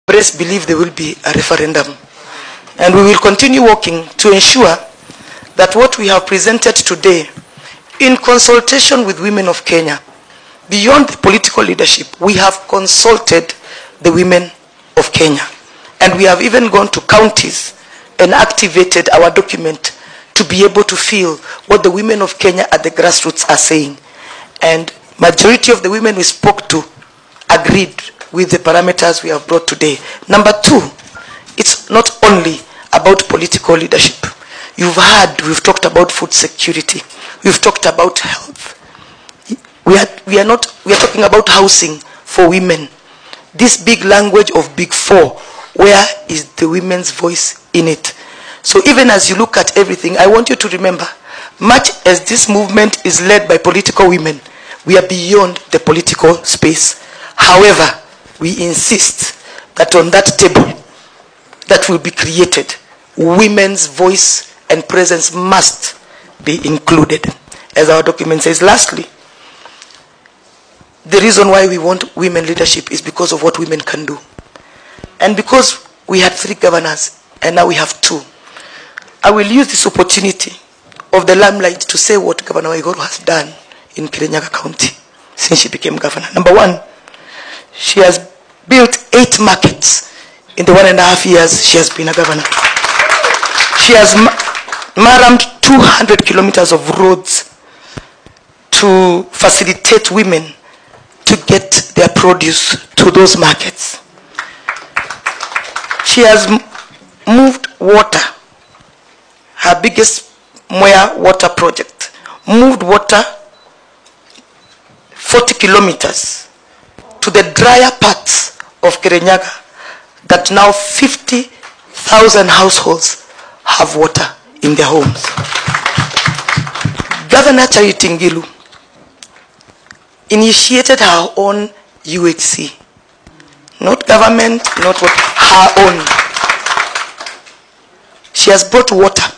Press believe there will be a referendum. And we will continue working to ensure that what we have presented today, in consultation with women of Kenya, beyond the political leadership, we have consulted the women of Kenya. And we have even gone to counties and activated our document to be able to feel what the women of Kenya at the grassroots are saying. And majority of the women we spoke to agreed with the parameters we have brought today. Number two, it's not only about political leadership. You've heard, we've talked about food security. We've talked about health. We are talking about housing for women. This big language of Big Four, where is the women's voice in it? So even as you look at everything, I want you to remember, much as this movement is led by political women, we are beyond the political space. However, we insist that on that table that will be created, women's voice and presence must be included. As our document says, lastly, the reason why we want women leadership is because of what women can do. And because we had 3 governors and now we have 2, I will use this opportunity of the limelight to say what Governor Waiguru has done in Kirinyaga County since she became governor. Number 1, she has built 8 markets in the 1.5 years she has been a governor. She has manned 200 kilometers of roads to facilitate women to get their produce to those markets. She has moved water, her biggest Mwea water project, moved water 40 kilometers to the drier parts of Kirinyaga, that now 50,000 households have water in their homes. Governor Charity Ngilu initiated her own UHC. Not government, not what, her own. She has brought water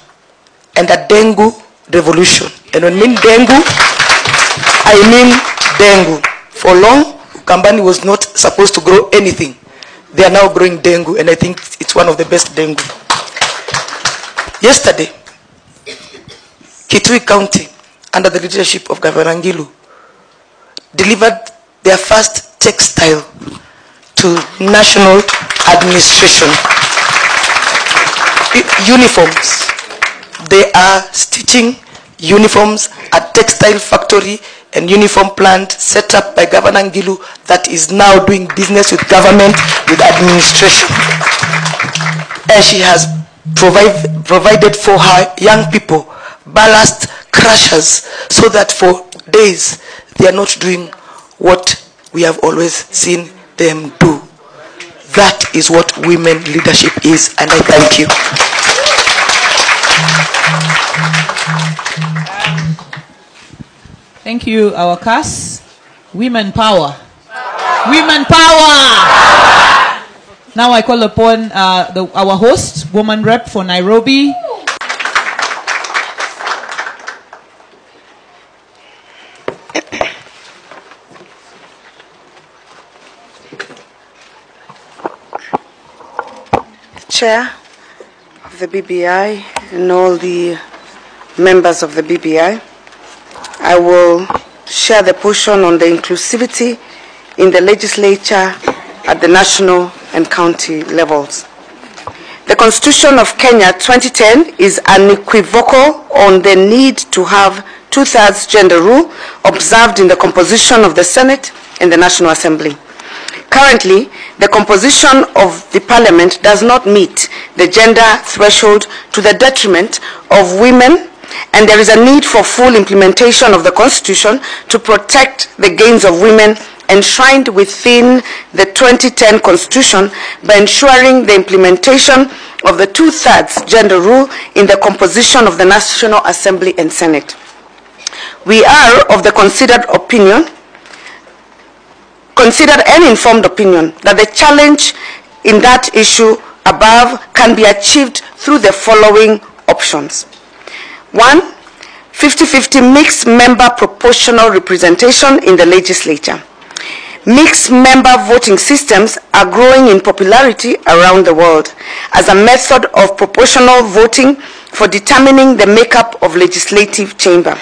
and a dengue revolution. And when I mean dengue, I mean dengue. For long, Ukambani was not supposed to grow anything. They are now growing dengue, and I think it's one of the best dengue. Yesterday, Kitui County, under the leadership of Governor Ngilu, delivered their first textile to national administration. Uniforms. They are stitching uniforms at textile factory and uniform plant set up by Governor Ngilu that is now doing business with government, with administration. And she has provided for her young people ballast crushers so that for days they are not doing what we have always seen them do. That is what women leadership is, and I thank you. Thank you, our cast. Women power. Women power. Now I call upon our host, woman rep for Nairobi. Chair of the BBI and all the members of the BBI, I will share the portion on the inclusivity in the legislature at the national and county levels. The Constitution of Kenya 2010 is unequivocal on the need to have 2/3 gender rule observed in the composition of the Senate and the National Assembly. Currently, the composition of the parliament does not meet the gender threshold to the detriment of women, and there is a need for full implementation of the Constitution to protect the gains of women enshrined within the 2010 Constitution by ensuring the implementation of the 2/3 gender rule in the composition of the National Assembly and Senate. We are of the considered and informed opinion that the challenge in that issue above can be achieved through the following options. 1, 50-50 mixed member proportional representation in the legislature. Mixed member voting systems are growing in popularity around the world as a method of proportional voting for determining the makeup of legislative chamber.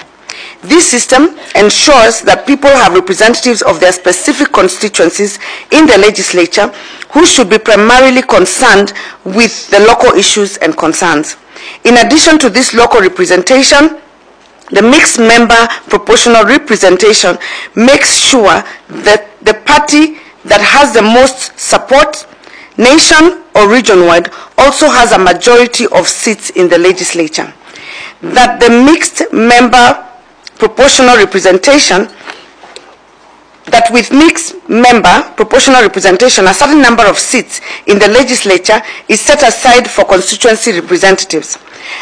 This system ensures that people have representatives of their specific constituencies in the legislature who should be primarily concerned with the local issues and concerns. In addition to this local representation, the mixed member proportional representation makes sure that the party that has the most support, nation or region-wide, also has a majority of seats in the legislature. That the mixed member proportional representation, that with mixed member proportional representation, a certain number of seats in the legislature is set aside for constituency representatives.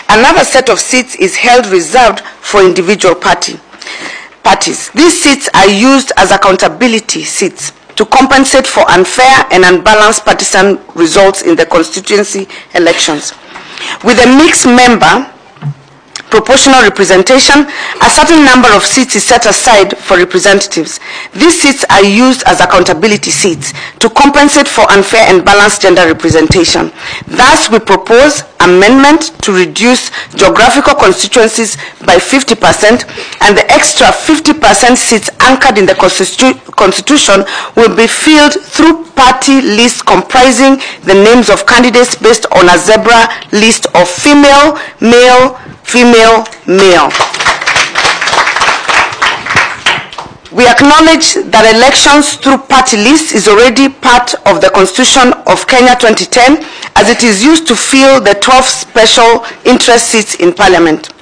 Another set of seats is held reserved for individual parties. These seats are used as accountability seats to compensate for unfair and unbalanced partisan results in the constituency elections. With a mixed member proportional representation, a certain number of seats is set aside for representatives. These seats are used as accountability seats to compensate for unfair and balanced gender representation. Thus, we propose amendment to reduce geographical constituencies by 50%, and the extra 50% seats anchored in the Constitution will be filled through party lists comprising the names of candidates based on a zebra list of female, male, female, male. We acknowledge that elections through party lists is already part of the Constitution of Kenya 2010, as it is used to fill the 12 special interest seats in Parliament.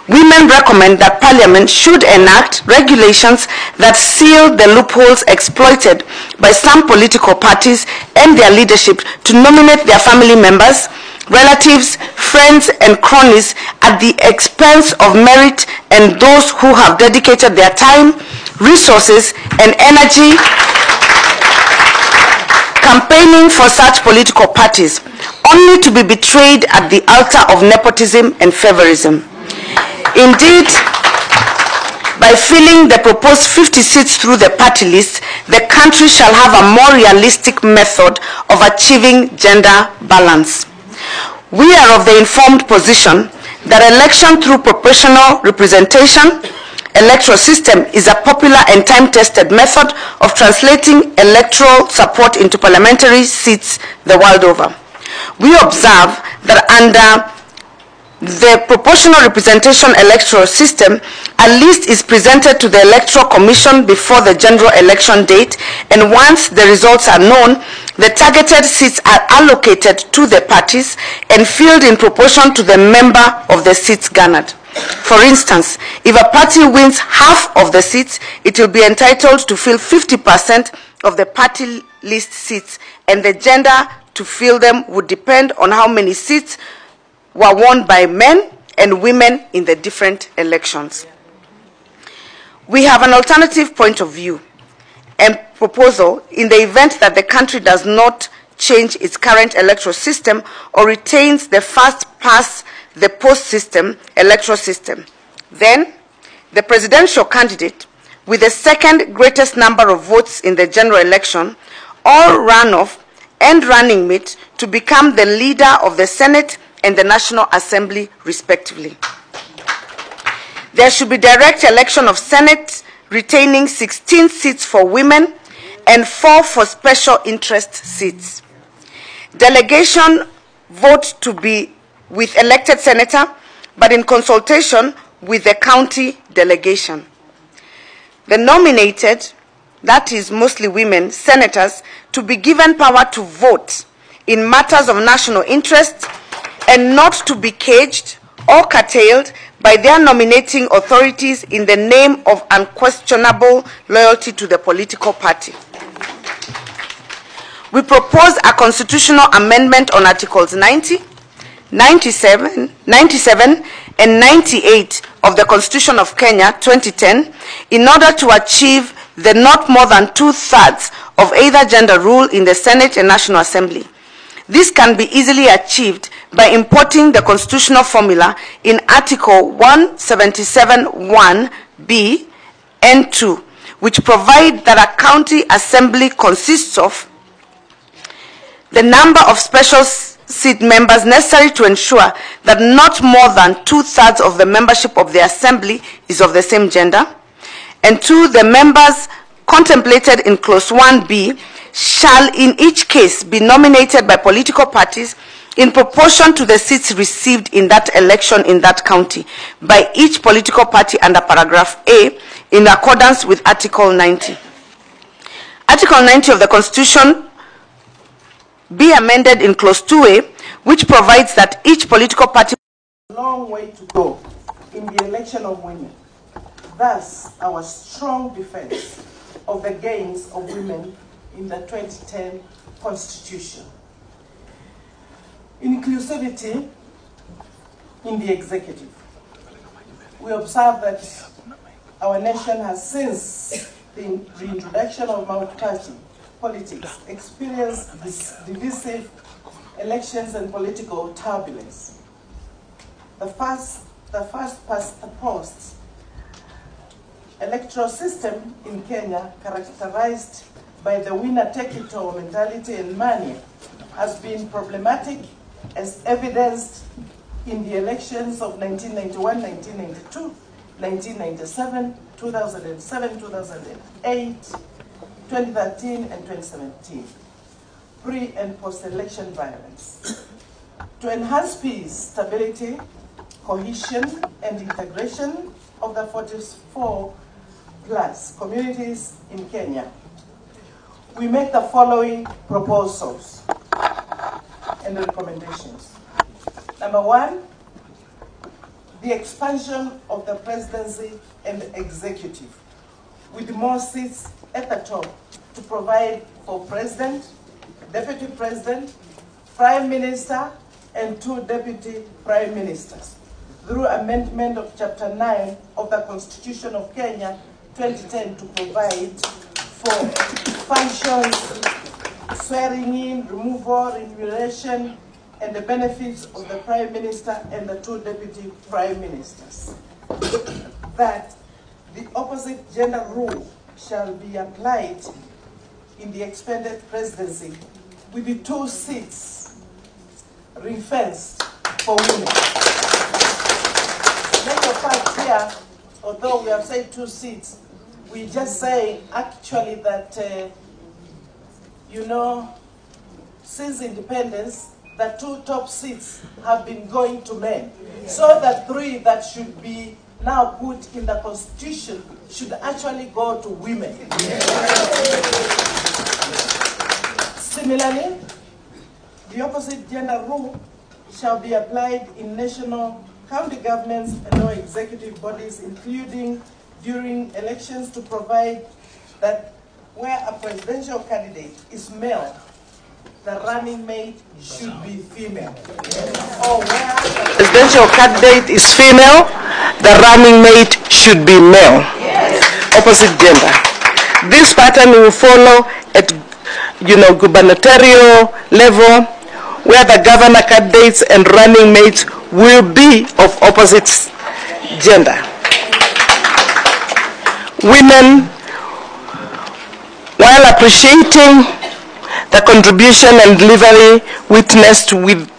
Women recommend that Parliament should enact regulations that seal the loopholes exploited by some political parties and their leadership to nominate their family members, relatives, friends, and cronies at the expense of merit and those who have dedicated their time, resources, and energy campaigning for such political parties, only to be betrayed at the altar of nepotism and favorism. Indeed, by filling the proposed 50 seats through the party list, the country shall have a more realistic method of achieving gender balance. We are of the informed position that election through proportional representation electoral system is a popular and time-tested method of translating electoral support into parliamentary seats the world over. We observe that under the proportional representation electoral system, a list is presented to the Electoral Commission before the general election date, and once the results are known, the targeted seats are allocated to the parties and filled in proportion to the member of the seats garnered. For instance, if a party wins half of the seats, it will be entitled to fill 50% of the party list seats, and the gender to fill them would depend on how many seats were won by men and women in the different elections. We have an alternative point of view and proposal in the event that the country does not change its current electoral system or retains the first past the post system electoral system. Then, the presidential candidate with the second greatest number of votes in the general election or runoff and running mate to become the leader of the Senate and the National Assembly, respectively. There should be direct election of Senate, retaining 16 seats for women and 4 for special interest seats. Delegation vote to be with elected senator, but in consultation with the county delegation. The nominated, that is mostly women, senators, to be given power to vote in matters of national interest and not to be caged or curtailed by their nominating authorities in the name of unquestionable loyalty to the political party. We propose a constitutional amendment on Articles 90, 97, and 98 of the Constitution of Kenya 2010 in order to achieve the not more than 2/3 of either gender rule in the Senate and National Assembly. This can be easily achieved by importing the constitutional formula in Article 177(1)(b) and 2, which provide that a county assembly consists of the number of special seat members necessary to ensure that not more than 2/3 of the membership of the assembly is of the same gender, and 2, the members contemplated in clause 1B shall in each case be nominated by political parties in proportion to the seats received in that election in that county by each political party under paragraph A in accordance with Article 90. Article 90 of the Constitution be amended in clause 2A, which provides that each political party a long way to go in the election of women. Thus, our strong defense of the gains of women in the 2010 Constitution. Inclusivity in the executive. We observe that our nation has, since the reintroduction of multi-party politics, experienced this divisive elections and political turbulence. The first past the post electoral system in Kenya, characterized by the winner-take-it-all mentality and mania, has been problematic, as evidenced in the elections of 1991, 1992, 1997, 2007, 2008, 2013, and 2017. Pre- and post-election violence. To enhance peace, stability, cohesion, and integration of the 44+ communities in Kenya, we make the following proposals and recommendations. Number 1, the expansion of the presidency and executive, with more seats at the top to provide for president, deputy president, prime minister, and 2 deputy prime ministers, through amendment of Chapter 9 of the Constitution of Kenya 2010 to provide for functions, swearing in, removal, remuneration, and the benefits of the prime minister and the 2 deputy prime ministers. That the opposite gender rule shall be applied in the expanded presidency, with the 2 seats ring-fenced for women. Matter of fact here, although we have said 2 seats, we just say actually that, since independence, the 2 top seats have been going to men. So the 3 that should be now put in the Constitution should actually go to women. Similarly, the opposite gender rule shall be applied in national, county governments, and all executive bodies, including during elections, to provide that where a presidential candidate is male, the running mate should be female. Or where the Presidential candidate is female, the running mate should be male. Yes. Opposite gender. This pattern will follow at gubernatorial level, where the governor candidates and running mates will be of opposite gender. Women, while appreciating the contribution and delivery witnessed with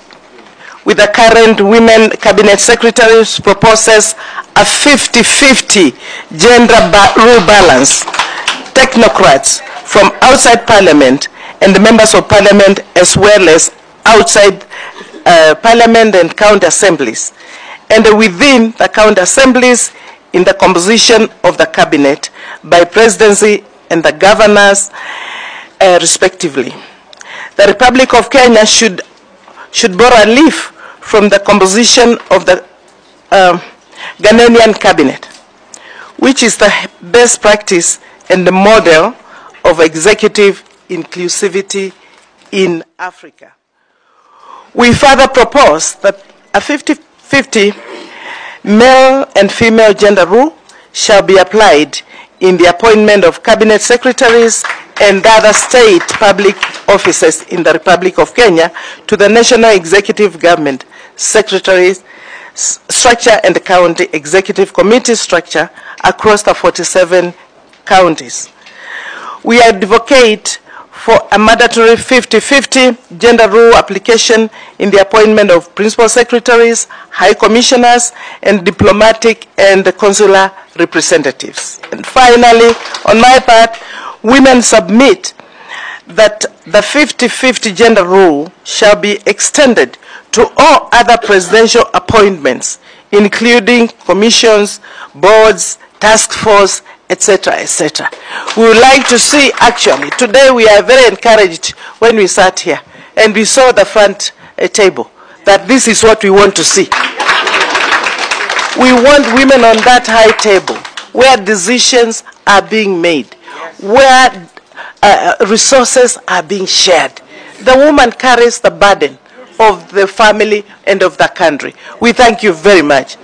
the current women cabinet secretaries, proposes a 50-50 gender role balance. Technocrats from outside parliament and the members of parliament, as well as outside parliament and county assemblies, and within the county assemblies in the composition of the cabinet by presidency and the governors respectively. The Republic of Kenya should borrow a leaf from the composition of the Ghanaian cabinet, which is the best practice and the model of executive inclusivity in Africa. We further propose that a 50-50 male and female gender rule shall be applied in the appointment of cabinet secretaries and other state public officers in the Republic of Kenya to the National Executive Government Secretaries structure and the County Executive Committee structure across the 47 counties. We advocate for a mandatory 50-50 gender role application in the appointment of principal secretaries, high commissioners, and diplomatic and consular representatives. And finally, on my part, women submit that the 50-50 gender rule shall be extended to all other presidential appointments, including commissions, boards, task force, etc., etc. We would like to see, actually, today we are very encouraged when we sat here and we saw the front table, that this is what we want to see. We want women on that high table where decisions are being made, where resources are being shared. The woman carries the burden of the family and of the country. We thank you very much.